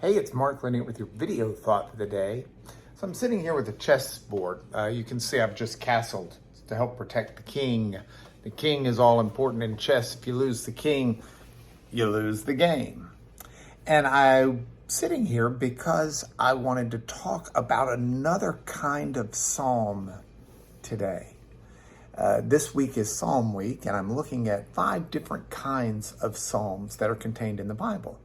Hey, it's Mark Lanier with your video thought for the day. So I'm sitting here with a chessboard. You can see I've just castled to help protect the king. The king is all important in chess. If you lose the king, you lose the game. And I'm sitting here because I wanted to talk about another kind of psalm today. This week is Psalm Week, and I'm looking at 5 different kinds of psalms that are contained in the Bible.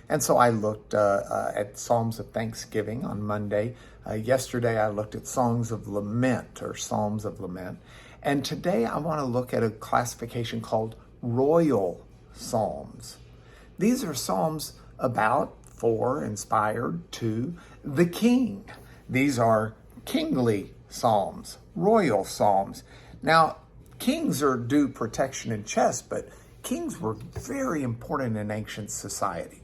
And so I looked at Psalms of Thanksgiving on Monday. Yesterday I looked at Songs of Lament or Psalms of Lament. And today I want to look at a classification called Royal Psalms. These are psalms about, for, inspired to the king. These are kingly psalms, royal psalms. Now, kings are due protection in chess, but kings were very important in ancient society.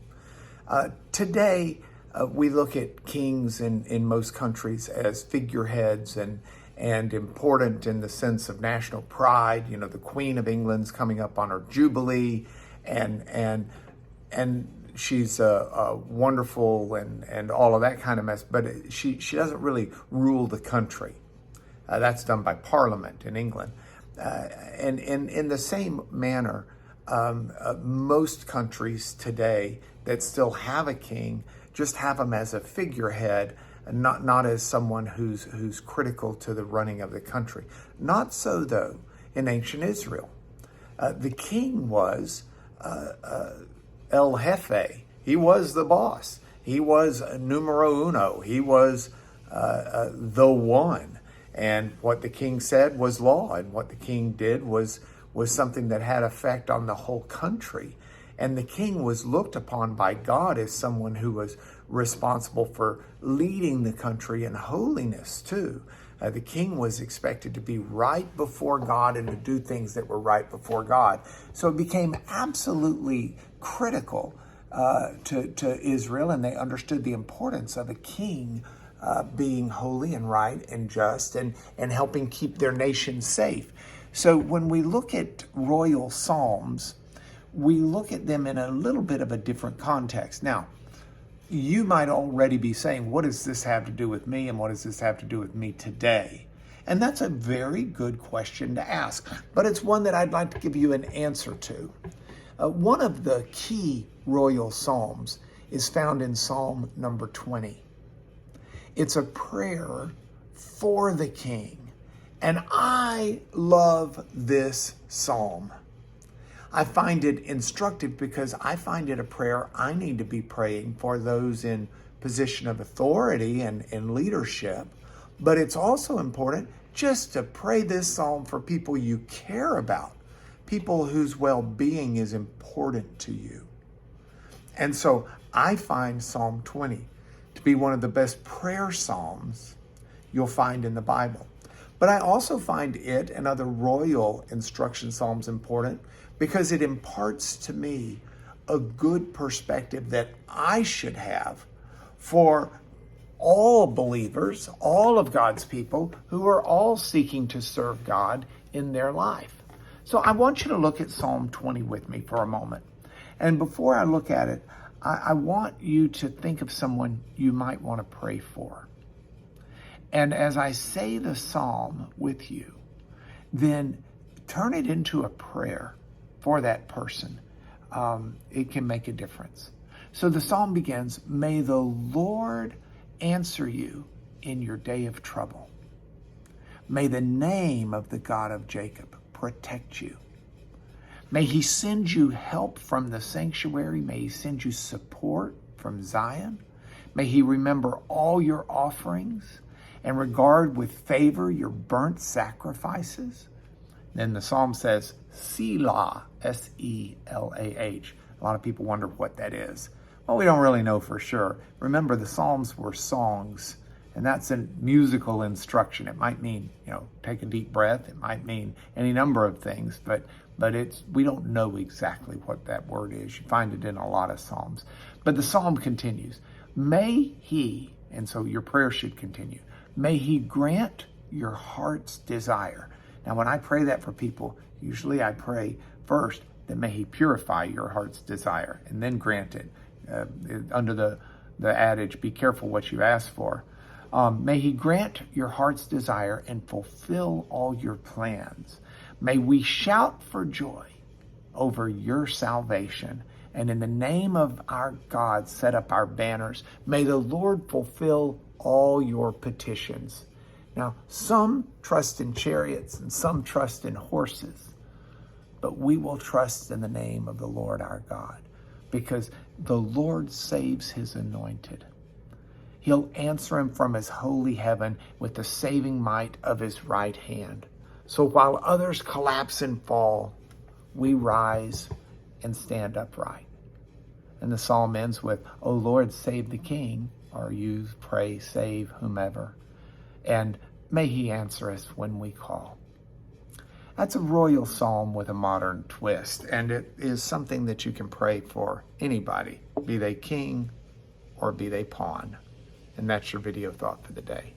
Today, we look at kings in most countries as figureheads and important in the sense of national pride. You know, the Queen of England's coming up on her Jubilee, and she's wonderful and all of that kind of mess. But she doesn't really rule the country. That's done by Parliament in England, and in the same manner. Most countries today that still have a king just have him as a figurehead, not as someone who's critical to the running of the country. Not so, though, in ancient Israel. The king was El Jefe. He was the boss. He was numero uno. He was the one. And what the king said was law, and what the king did was something that had effect on the whole country. And the king was looked upon by God as someone who was responsible for leading the country in holiness too. The king was expected to be right before God and to do things that were right before God. So it became absolutely critical to Israel, and they understood the importance of a king being holy and right and just and helping keep their nation safe. So when we look at royal psalms, we look at them in a little bit of a different context. Now, you might already be saying, what does this have to do with me, and what does this have to do with me today? And that's a very good question to ask, but it's one that I'd like to give you an answer to. One of the key royal psalms is found in Psalm number 20. It's a prayer for the king. And I love this psalm. I find it instructive because I find it a prayer I need to be praying for those in position of authority and in leadership. But it's also important just to pray this psalm for people you care about, people whose well-being is important to you. And so I find Psalm 20 to be one of the best prayer psalms you'll find in the Bible. But I also find it and other royal instruction psalms important because it imparts to me a good perspective that I should have for all believers, all of God's people who are all seeking to serve God in their life. So I want you to look at Psalm 20 with me for a moment. And before I look at it, I want you to think of someone you might want to pray for. And as I say the psalm with you, then turn it into a prayer for that person. It can make a difference. So the psalm begins, "May the Lord answer you in your day of trouble. May the name of the God of Jacob protect you. May he send you help from the sanctuary. May he send you support from Zion. May he remember all your offerings and regard with favor your burnt sacrifices." Then the psalm says, Selah, S-E-L-A-H. A lot of people wonder what that is. Well, we don't really know for sure. Remember, the psalms were songs, and that's a musical instruction. It might mean, take a deep breath. It might mean any number of things, but we don't know exactly what that word is. You find it in a lot of psalms. But the psalm continues, may he, and so your prayer should continue, may he grant your heart's desire. Now, when I pray that for people, usually I pray first that may he purify your heart's desire and then grant it under the the adage, be careful what you ask for. May he grant your heart's desire and fulfill all your plans. May we shout for joy over your salvation. And in the name of our God, set up our banners. May the Lord fulfill all your petitions. Now, some trust in chariots and some trust in horses, but we will trust in the name of the Lord our God, because the Lord saves his anointed. He'll answer him from his holy heaven with the saving might of his right hand. So while others collapse and fall, we rise and stand upright. And the psalm ends with, O Lord, save the king, or you pray, save whomever. And may he answer us when we call. That's a royal psalm with a modern twist, and it is something that you can pray for anybody, be they king or be they pawn. And that's your video thought for the day.